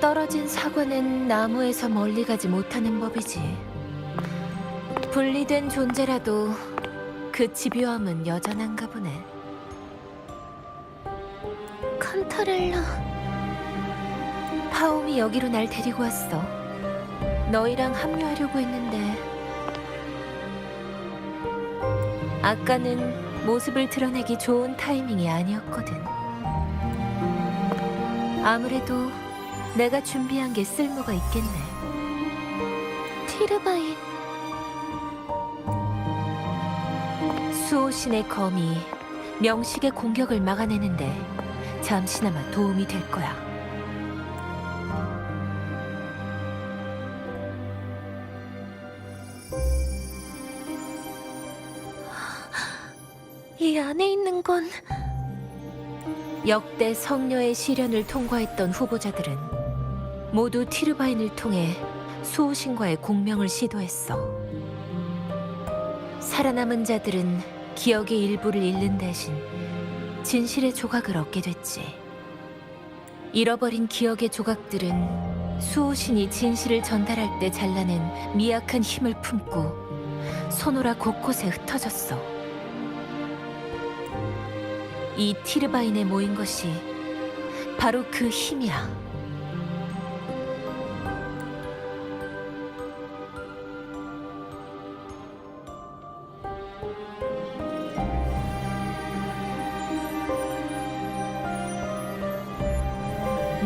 떨어진 사과는 나무에서 멀리 가지 못하는 법이지. 분리된 존재라도 그 집요함은 여전한가 보네. 칸타렐라. 파옴이 여기로 날 데리고 왔어. 너희랑 합류하려고 했는데 아까는 모습을 드러내기 좋은 타이밍이 아니었거든. 아무래도 내가 준비한 게 쓸모가 있겠네. 티르바인. 수호신의 검이 명식의 공격을 막아내는데 잠시나마 도움이 될 거야. 이 안에 있는 건... 역대 성녀의 시련을 통과했던 후보자들은 모두 티르바인을 통해 수호신과의 공명을 시도했어. 살아남은 자들은 기억의 일부를 잃는 대신 진실의 조각을 얻게 됐지. 잃어버린 기억의 조각들은 수호신이 진실을 전달할 때 잘라낸 미약한 힘을 품고 소노라 곳곳에 흩어졌어. 이 티르바인에 모인 것이 바로 그 힘이야.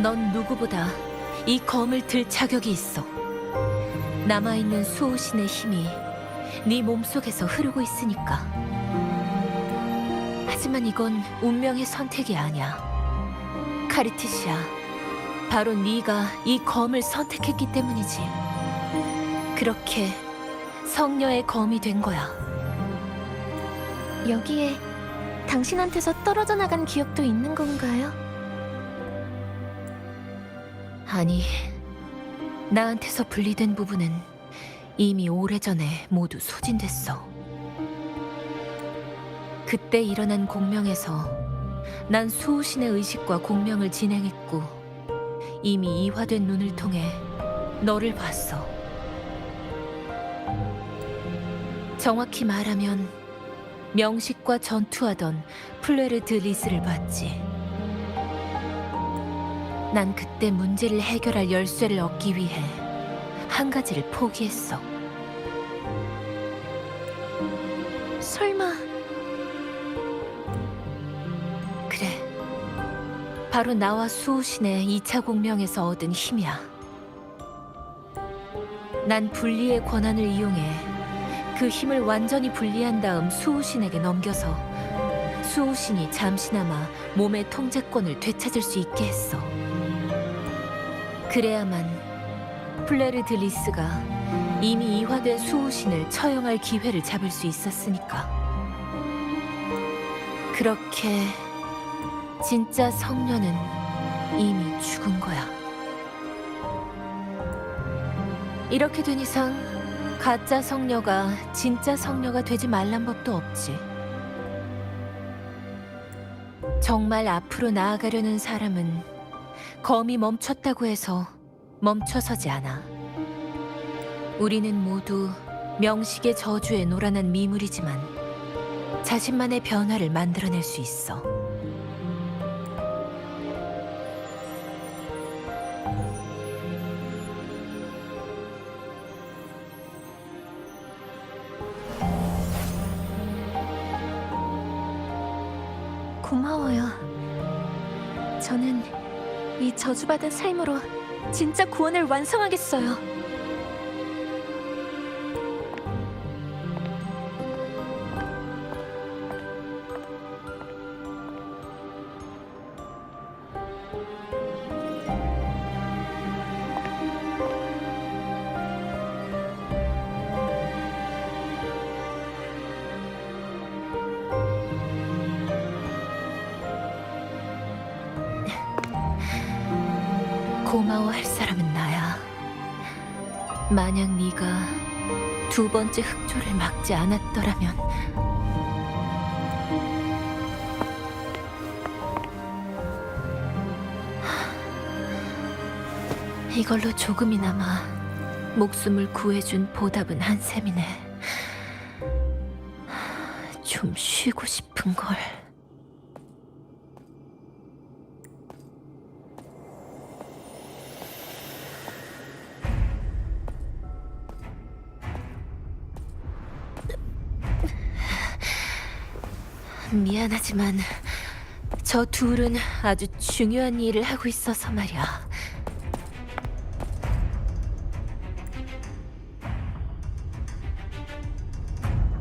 넌 누구보다 이 검을 들 자격이 있어. 남아있는 수호신의 힘이 네 몸속에서 흐르고 있으니까. 하지만 이건 운명의 선택이 아니야. 카르티시아, 바로 네가 이 검을 선택했기 때문이지. 그렇게 성녀의 검이 된 거야. 여기에 당신한테서 떨어져 나간 기억도 있는 건가요? 아니, 나한테서 분리된 부분은 이미 오래전에 모두 소진됐어. 그때 일어난 공명에서 난 수호신의 의식과 공명을 진행했고 이미 이화된 눈을 통해 너를 봤어. 정확히 말하면 명식과 전투하던 플레르 드 리스를 봤지. 난 그때 문제를 해결할 열쇠를 얻기 위해 한 가지를 포기했어. 설마... 그래, 바로 나와 수호신의 2차 공명에서 얻은 힘이야. 난 분리의 권한을 이용해 그 힘을 완전히 분리한 다음 수호신에게 넘겨서 수호신이 잠시나마 몸의 통제권을 되찾을 수 있게 했어. 그래야만 플레르 드 리스가 이미 이화된 수호신을 처형할 기회를 잡을 수 있었으니까. 그렇게 진짜 성녀는 이미 죽은 거야. 이렇게 된 이상 가짜 성녀가 진짜 성녀가 되지 말란 법도 없지. 정말 앞으로 나아가려는 사람은 검이 멈췄다고 해서 멈춰서지 않아. 우리는 모두 명식의 저주에 노란한 미물이지만 자신만의 변화를 만들어낼 수 있어. 고마워요. 저는 이 저주받은 삶으로 진짜 구원을 완성하겠어요. 고마워할 사람은 나야. 만약 네가 두 번째 흑조를 막지 않았더라면 이걸로 조금이나마 목숨을 구해준 보답은 한 셈이네. 좀 쉬고 싶은 걸. 미안하지만 저 둘은 아주 중요한 일을 하고 있어서 말이야.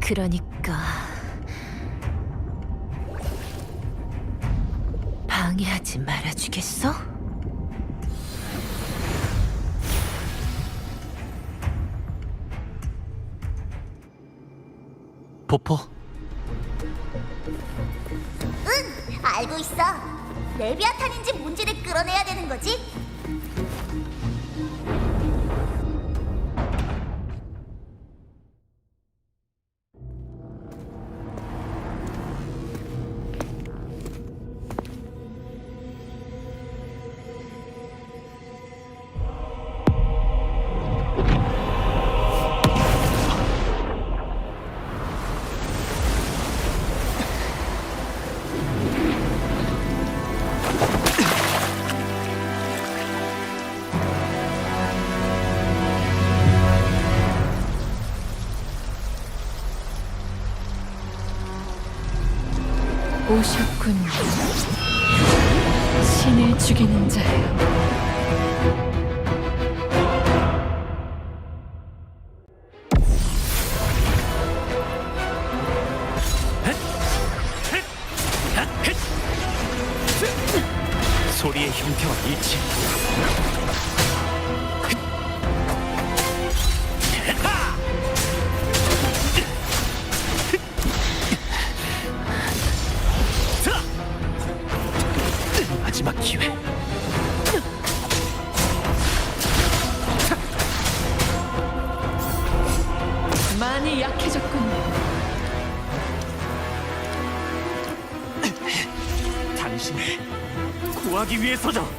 그러니까 방해하지 말아주겠어? 포포, 알고 있어. 레비아탄인지 뭔지를 끌어내야 되는 거지? 오셨군요. 신을 죽이는 자요. 소리의 형태와 일치. 마지막 기회. 많이 약해졌군요. 당신을 구하기 위해서죠.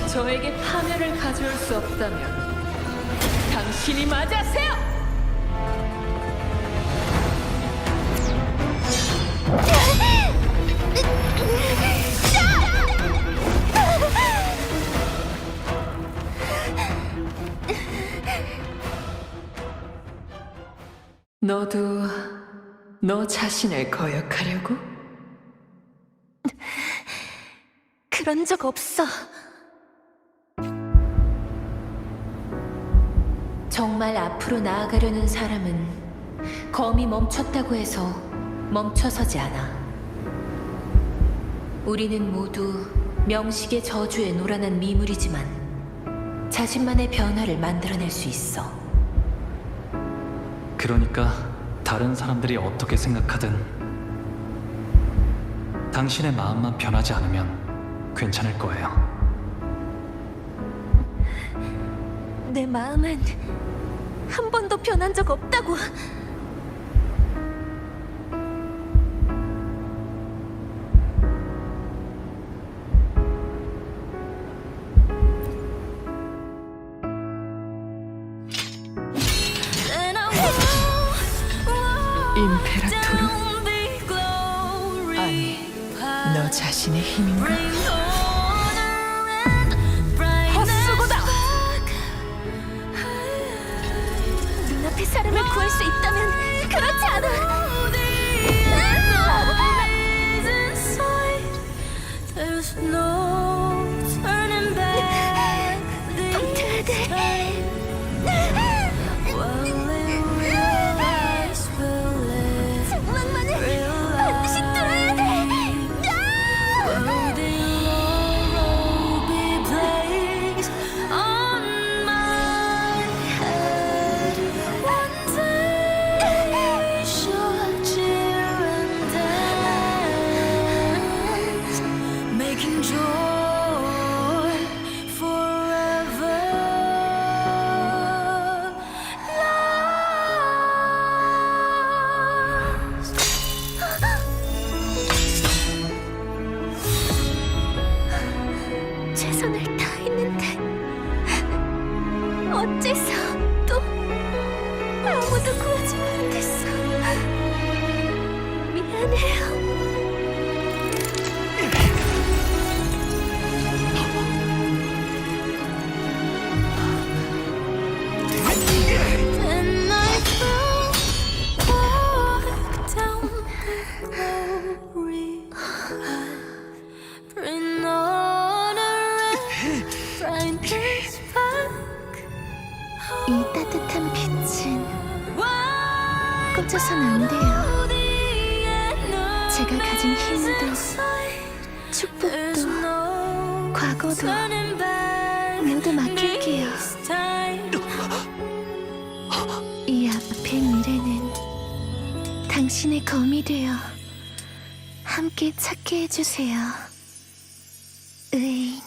저에게 파멸을 가져올 수 없다면 당신이 맞아세요! 너도 너 자신을 거역하려고? 그런 적 없어. 정말 앞으로 나아가려는 사람은 검이 멈췄다고 해서 멈춰서지 않아. 우리는 모두 명식의 저주에 노란한 미물이지만 자신만의 변화를 만들어낼 수 있어. 그러니까 다른 사람들이 어떻게 생각하든 당신의 마음만 변하지 않으면 괜찮을 거예요. 내 마음은 한 번도 변한 적 없다고. 임페라토르? 아니, 너 자신의 힘인가? 헛수고다! 눈앞의 사람을 구할 수 있다면 그렇지 않아! 통틀어야 돼! 상황만을 반드시 뚫어야 돼! 미안해요. And I fell down the glory bring on a brightness back. 이 따뜻한 빛은 꺼져선 안 돼요. 제가 가진 힘도 축복도 과거도 모두 맡길게요. 이 앞의 미래는 당신의 검이 되어 함께 찾게 해주세요. 의인.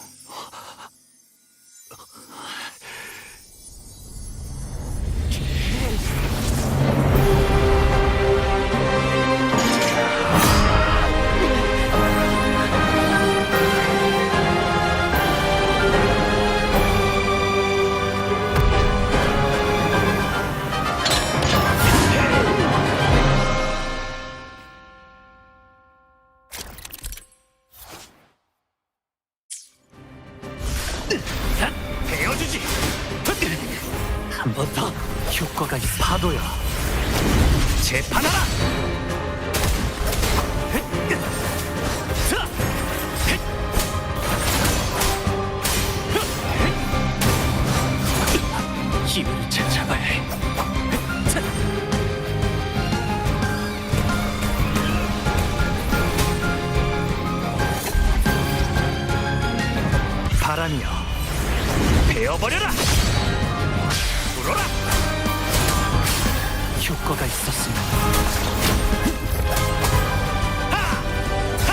베어주지. 한 번 더. 효과가 있어. 파도야. 재판하라. 자. 기회를 찾아봐야 해. 바람이여, 베어버려라! 불어라! 효과가 있었으면. 하! 하!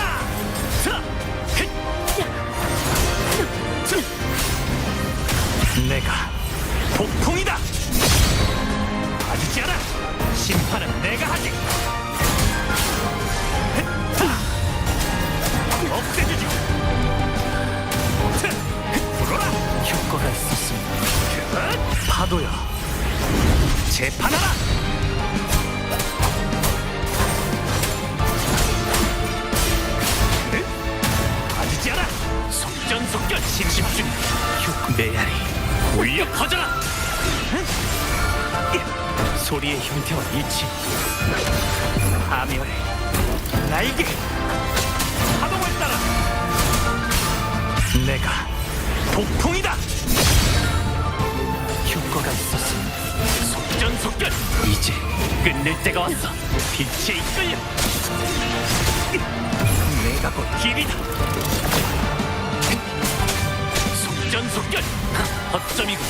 자! 헷! 자! 내가 폭풍이다! 빠지지 않아! 심판은 내가 하지! 헷! 하! 없애주지! 불어라! 효과가 있었습니다. 파도야, 재판하라! 빠지지 않아! 속전속결 심심중! 메아리, 울려 퍼져라! 소리의 형태와 일치, 파멸의 날개, 파동을 따라! 내가 폭풍이다! 효과가 있었습니다. 속전속결! 이제 끝낼 때가 왔어. 빛에 이끌려! 내가 곧 길이다! 속전속결! 허점이고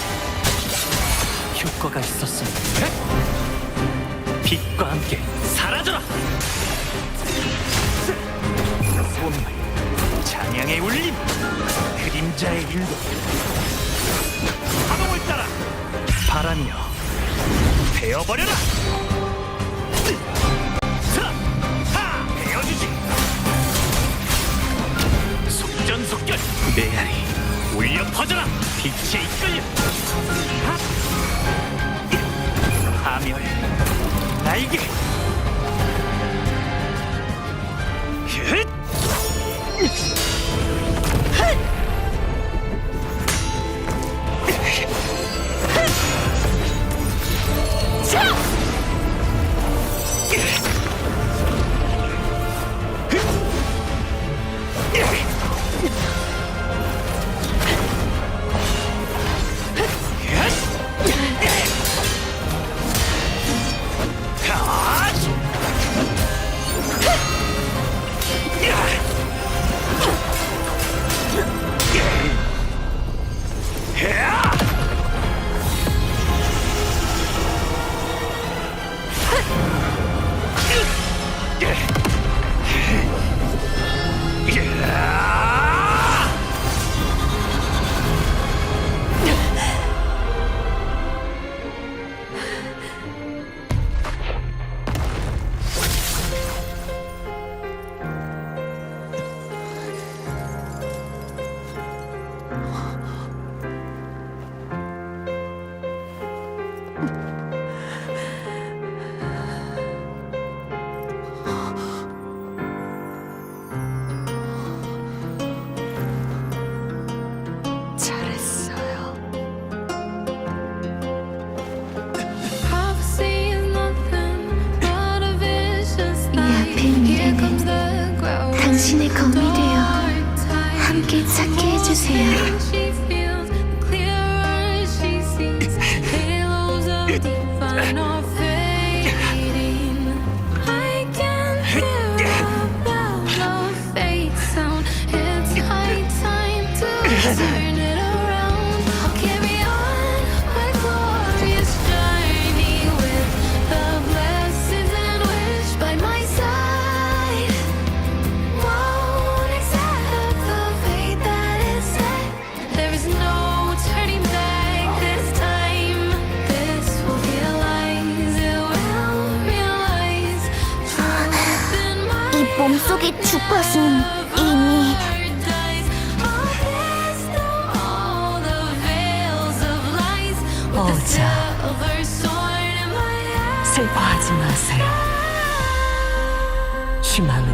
효과가 있었습니다. 빛과 함께 사라져라! 소멸, 찬양의 울림, 그림자의 인도, 파동을 따라! 바람이여, 베어버려라! 자! 하! 베어주지! 속전속결! 메아리, 울려 퍼져라! 빛에 이끌려! 하! 파멸, 날개! 흣! 찾게 해주세요. She feels, the clearer she sees. Halos of divine are fading. I can hear a bell of fate sound. It's high time to turn it around. I'll carry on my glorious journey with the blessings and wish by my side. Won't accept the fate that is set. There is no turning back this time. This will realize, it will realize. Truth in my 이 몸속의 주파수는 이미 heart dies. I'll cast down all the veils of lies with the 어자. silver sword in my hand. 슬퍼하지 마세요. 희망은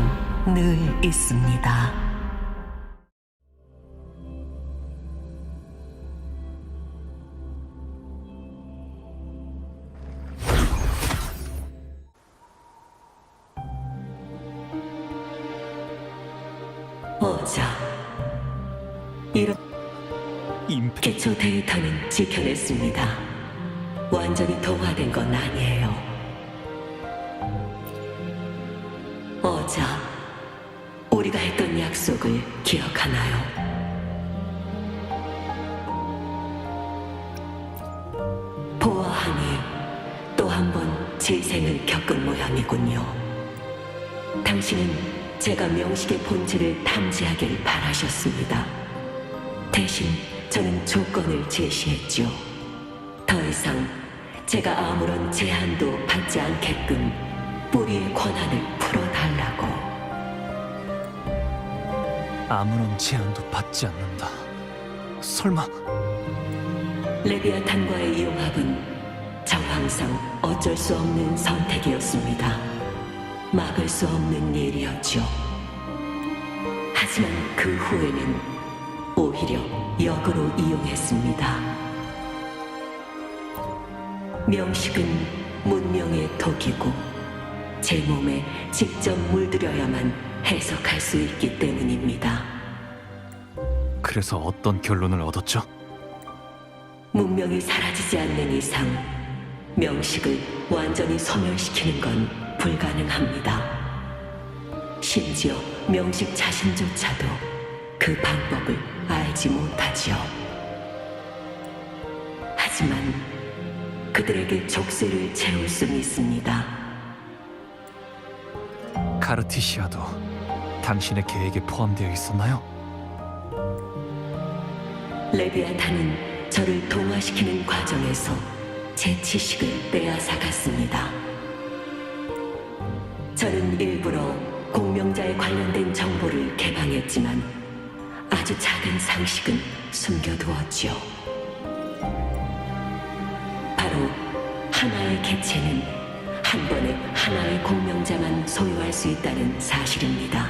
늘 있습니다. 어자, 이렇게 임페 기초 데이터는 지켜냈습니다. 완전히 동화된 건 아니에요. 어자, 우리가 했던 약속을 기억하나요? 보아하니 또 한 번 재생을 겪은 모양이군요. 당신은 제가 명식의 본질을 탐지하길 바라셨습니다. 대신 저는 조건을 제시했죠. 더 이상 제가 아무런 제한도 받지 않게끔 뿌리의 권한을 풀어달라고. 아무런 제한도 받지 않는다. 설마 레비아탄과의 융합은 정황상 어쩔 수 없는 선택이었습니다. 막을 수 없는 일이었죠. 하지만 그 후에는 오히려 역으로 이용했습니다. 명식은 문명의 독이고 제 몸에 직접 물들여야만 해석할 수 있기 때문입니다. 그래서 어떤 결론을 얻었죠? 문명이 사라지지 않는 이상 명식을 완전히 소멸시키는 건 불가능합니다. 심지어 명식 자신조차도 그 방법을 알지 못하지요. 하지만 그들에게 족쇄를 채울 수는 있습니다. 카르티시아도 당신의 계획에 포함되어 있었나요? 레비아탄은 저를 동화시키는 과정에서 제 지식을 빼앗아갔습니다. 저는 일부러 공명자에 관련된 정보를 개방했지만 아주 작은 상식은 숨겨두었지요. 바로 하나의 개체는 한 번에 하나의 공명자만 소유할 수 있다는 사실입니다.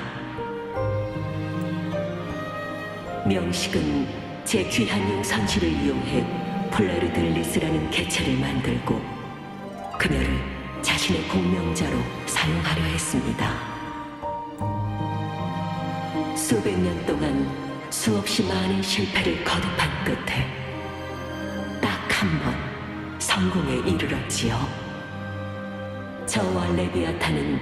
명식은 제 귀한 용상실을 이용해 플레르들리스라는 개체를 만들고 그녀를 자신의 공명자로 사용하려 했습니다. 수백 년 동안 수없이 많은 실패를 거듭한 끝에 딱 한 번 성공에 이르렀지요. 저와 레비아탄은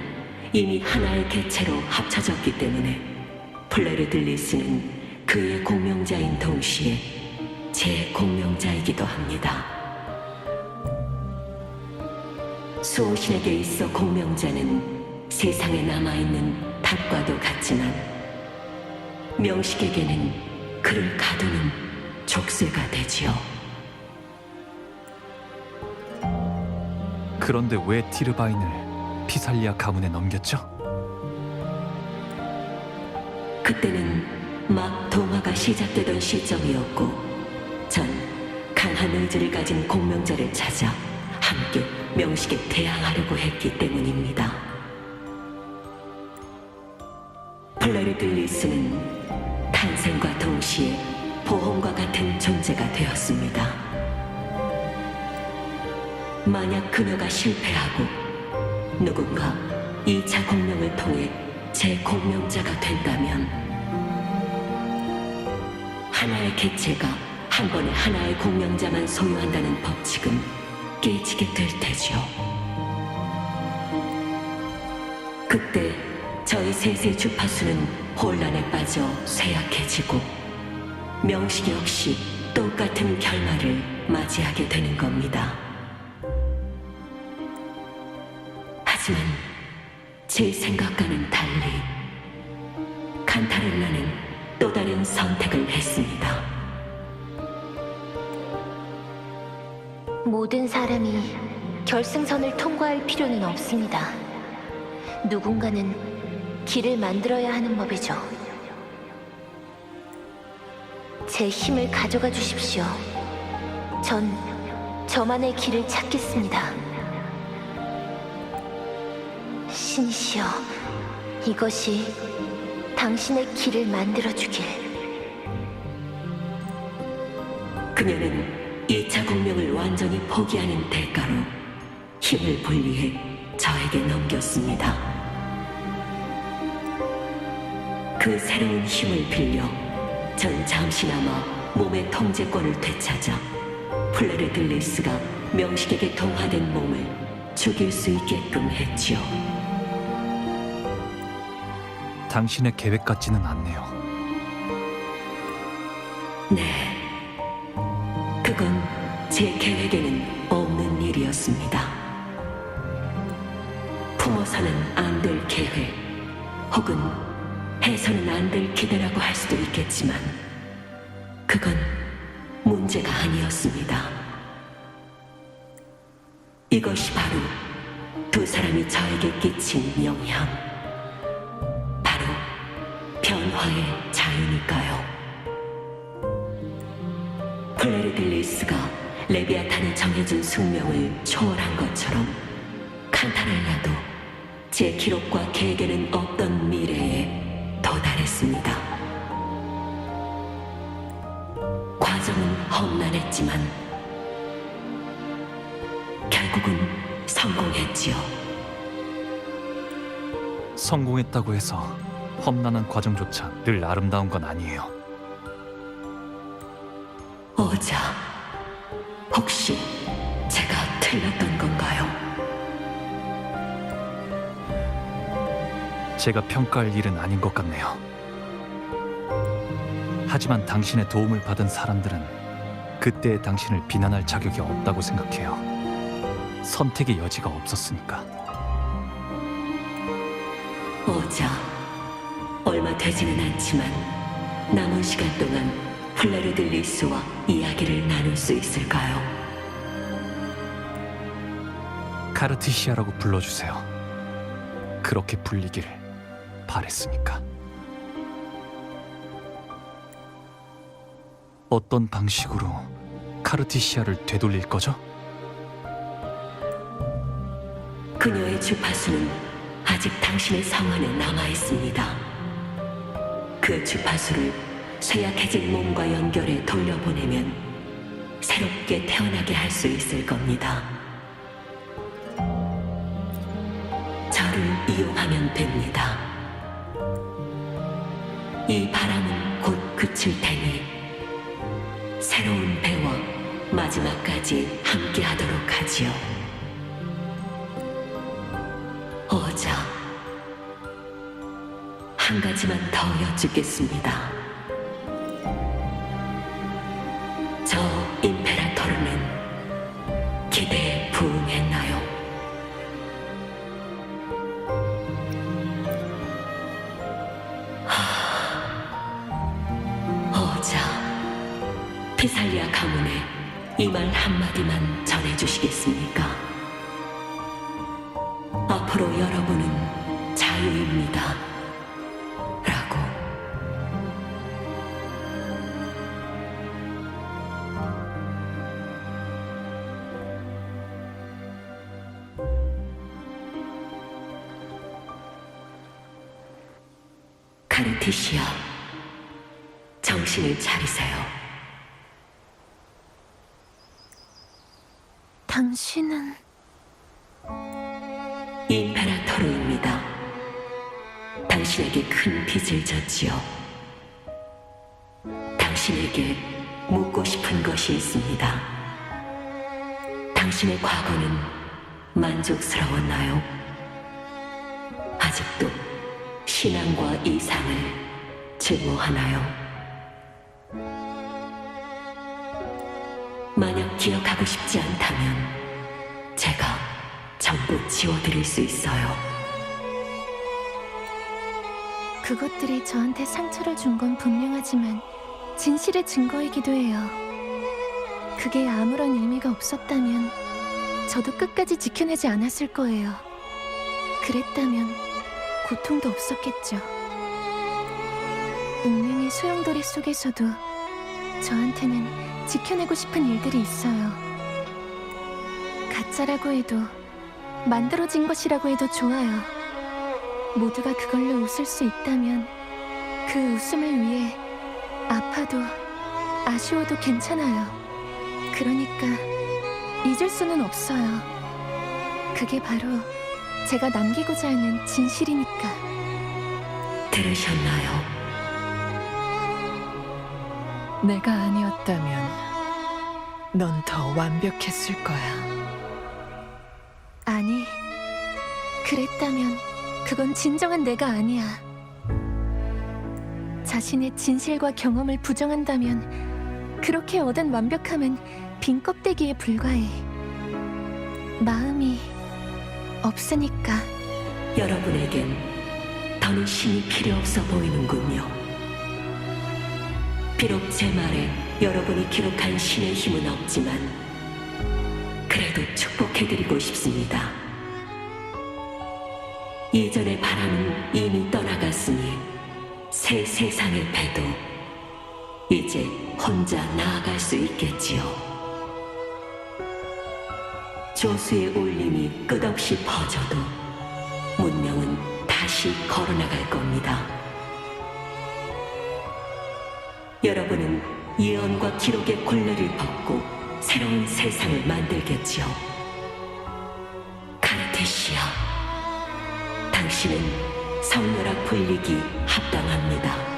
이미 하나의 개체로 합쳐졌기 때문에 플레르들리스는 그의 공명자인 동시에 제 공명자이기도 합니다. 수호신에게 있어 공명자는 세상에 남아있는 탑과도 같지만 명식에게는 그를 가두는 족쇄가 되지요. 그런데 왜 티르바인을 피살리아 가문에 넘겼죠? 그때는 막 동화가 시작되던 시점이었고 전 강한 의지를 가진 공명자를 찾아 함께 명식에 대항하려고 했기 때문입니다. 플레르들리스는 탄생과 동시에 보험과 같은 존재가 되었습니다. 만약 그녀가 실패하고 누군가 2차 공명을 통해 제 공명자가 된다면 하나의 객체가 한 번에 하나의 공명자만 소유한다는 법칙은 깨지게 될 테죠. 그때 저희 셋의 주파수는 혼란에 빠져 쇠약해지고 명식 역시 똑같은 결말을 맞이하게 되는 겁니다. 하지만 제 생각과는 달리 칸타렐라는 또 다른 선택을 했습니다. 모든 사람이 결승선을 통과할 필요는 없습니다. 누군가는 길을 만들어야 하는 법이죠. 제 힘을 가져가 주십시오. 전 저만의 길을 찾겠습니다. 신이시여, 이것이 당신의 길을 만들어주길. 그녀는 2차 공명을 완전히 포기하는 대가로 힘을 분리해 저에게 넘겼습니다. 그 새로운 힘을 빌려 전 잠시나마 몸의 통제권을 되찾아 플레르들리스가 명식에게 동화된 몸을 죽일 수 있게끔 했지요. 당신의 계획 같지는 않네요. 네, 그건 제 계획에는 없는 일이었습니다. 품어서는 안 될 계획, 혹은 해서는 안 될 기대라고 할 수도 있겠지만 그건 문제가 아니었습니다. 이것이 바로 두 사람이 저에게 끼친 영향, 바로 변화의 자유니까요. 플레르들리스가 레비아탄이 정해준 숙명을 초월한 것처럼 칸타렐라도 제 기록과 계획에는 없던 미래에 도달했습니다. 과정은 험난했지만 결국은 성공했지요. 성공했다고 해서 험난한 과정조차 늘 아름다운 건 아니에요. 오자, 혹시 제가 틀렸던 건가요? 제가 평가할 일은 아닌 것 같네요. 하지만 당신의 도움을 받은 사람들은 그때의 당신을 비난할 자격이 없다고 생각해요. 선택의 여지가 없었으니까. 오자, 얼마 되지는 않지만 남은 시간 동안 플레르들리스와 이야기를 나눌 수 있을까요? 카르티시아라고 불러주세요. 그렇게 불리길 바랬으니까. 어떤 방식으로 카르티시아를 되돌릴 거죠? 그녀의 주파수는 아직 당신의 성안에 남아 있습니다. 그 주파수를 쇠약해진 몸과 연결해 돌려보내면 새롭게 태어나게 할 수 있을 겁니다. 저를 이용하면 됩니다. 이 바람은 곧 그칠 테니 새로운 배와 마지막까지 함께하도록 하지요. 오자, 한 가지만 더 여쭙겠습니다. 저 임페라토르는 기대에 부응했나요? 오자, 피살리아 가문에 이 말 한마디만 전해주시겠습니까? 앞으로 여러분은 자유입니다. 라고. 카르티시아, 정신을 차리세요. 당신은 임페라토르입니다. 당신에게 큰 빚을 졌지요. 당신에게 묻고 싶은 것이 있습니다. 당신의 과거는 만족스러웠나요? 아직도 신앙과 이상을 증오하나요? 만약 기억하고 싶지 않다면 제가 전부 지워드릴 수 있어요. 그것들이 저한테 상처를 준 건 분명하지만 진실의 증거이기도 해요. 그게 아무런 의미가 없었다면 저도 끝까지 지켜내지 않았을 거예요. 그랬다면 고통도 없었겠죠. 운명의 소용돌이 속에서도 저한테는 지켜내고 싶은 일들이 있어요. 가짜라고 해도 만들어진 것이라고 해도 좋아요. 모두가 그걸로 웃을 수 있다면 그 웃음을 위해 아파도 아쉬워도 괜찮아요. 그러니까 잊을 수는 없어요. 그게 바로 제가 남기고자 하는 진실이니까. 들으셨나요? 내가 아니었다면 넌 더 완벽했을 거야. 아니, 그랬다면 그건 진정한 내가 아니야. 자신의 진실과 경험을 부정한다면 그렇게 얻은 완벽함은 빈 껍데기에 불과해. 마음이 없으니까. 여러분에겐 더는 신이 필요 없어 보이는군요. 비록 제 말에 여러분이 기록한 신의 힘은 없지만 그래도 축복해드리고 싶습니다. 이전의 바람은 이미 떠나갔으니 새 세상의 배도 이제 혼자 나아갈 수 있겠지요. 조수의 울림이 끝없이 퍼져도 문명은 다시 걸어나갈 겁니다. 여러분은 예언과 기록의 굴레를 벗고 새로운 세상을 만들겠지요. 카르테시아, 당신은 성녀라 불리기 합당합니다.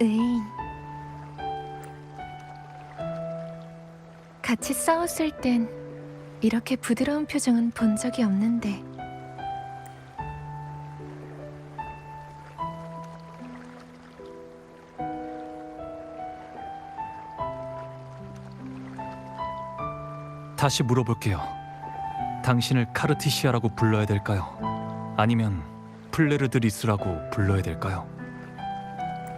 의인. 같이 싸웠을 땐 이렇게 부드러운 표정은 본 적이 없는데. 다시 물어볼게요. 당신을 카르티시아라고 불러야 될까요? 아니면 플레르드리스라고 불러야 될까요?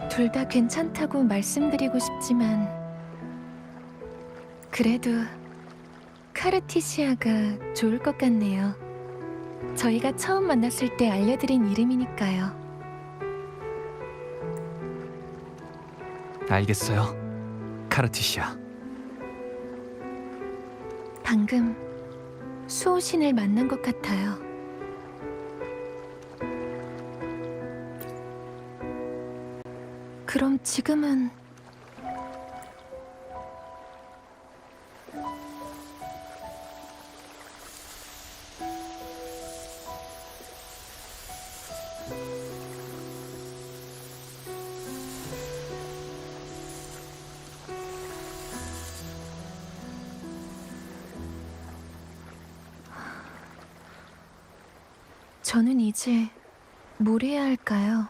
둘 다 괜찮다고 말씀드리고 싶지만 그래도 카르티시아가 좋을 것 같네요. 저희가 처음 만났을 때 알려드린 이름이니까요. 알겠어요. 카르티시아. 방금 수호신을 만난 것 같아요. 그럼 지금은 저는 이제 뭘 해야 할까요?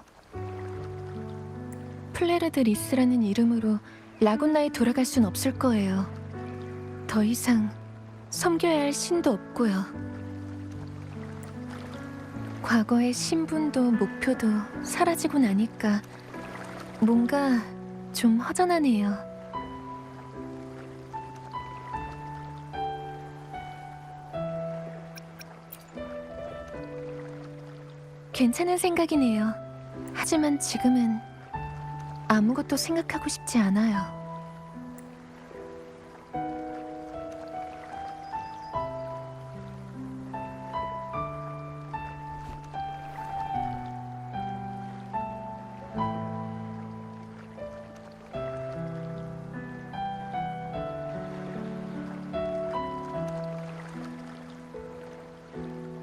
플레르드 리스라는 이름으로 라군나에 돌아갈 순 없을 거예요. 더 이상 섬겨야 할 신도 없고요. 과거의 신분도 목표도 사라지고 나니까 뭔가 좀 허전하네요. 괜찮은 생각이네요. 하지만 지금은 아무것도 생각하고 싶지 않아요.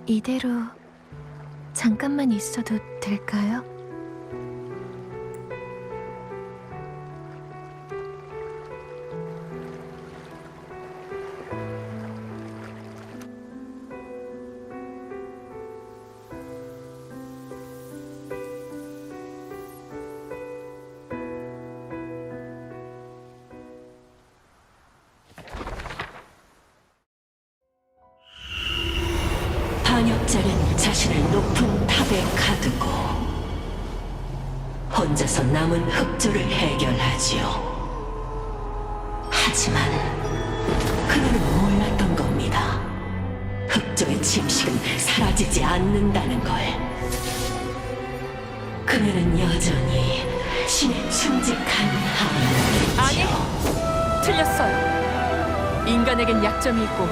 이대로 잠깐만 있어도 될까요? 반역자는 자신을 높은 탑에 가두고 혼자서 남은 흑조를 해결하지요. 하지만 그는 몰랐던 겁니다. 흑조의 침식은 사라지지 않는다는 걸. 그녀는 여전히 신의 충직한 아니, 하인이죠. 틀렸어요. 인간에겐 약점이 있고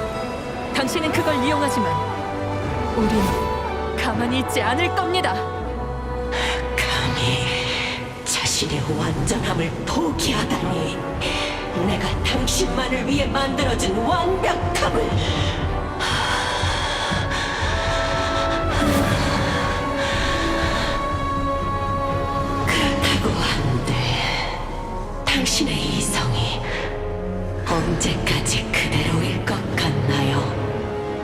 당신은 그걸 이용하지만 우린 가만히 있지 않을 겁니다. 감히 자신의 완전함을 포기하다니. 내가 당신만을 위해 만들어준 완벽함을. 그렇다고 한데 당신의 이성이 언제까지 그대로일 것 같나요?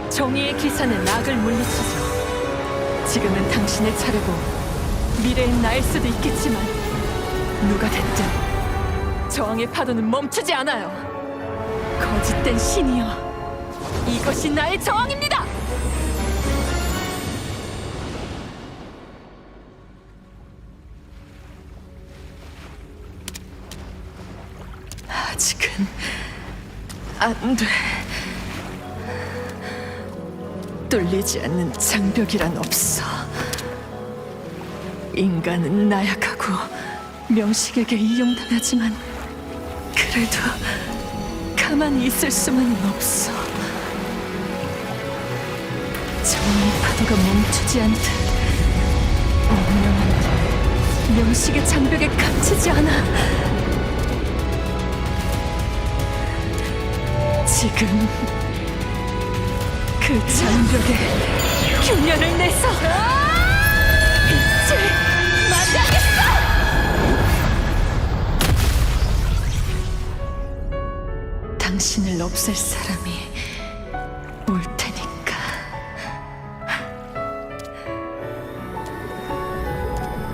정의의 기사는 악을 물리치죠. 지금은 당신의 차례고 미래엔 나일 수도 있겠지만 누가 됐든 저항의 파도는 멈추지 않아요. 거짓된 신이여, 이것이 나의 저항입니다. 아직은 안 돼. 뚫리지 않는 장벽이란 없어. 인간은 나약하고 명식에게 이용당하지만 그래도 가만히 있을 수만은 없어. 정의의 파도가 멈추지 않듯 운명은 명식의 장벽에 갇히지 않아. 지금 그 장벽에 흉년을 내서 빛을 만나겠어! 당신을 없앨 사람이 올 테니까.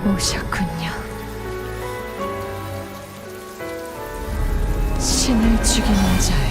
오셨군요. 신을 죽이는 자요.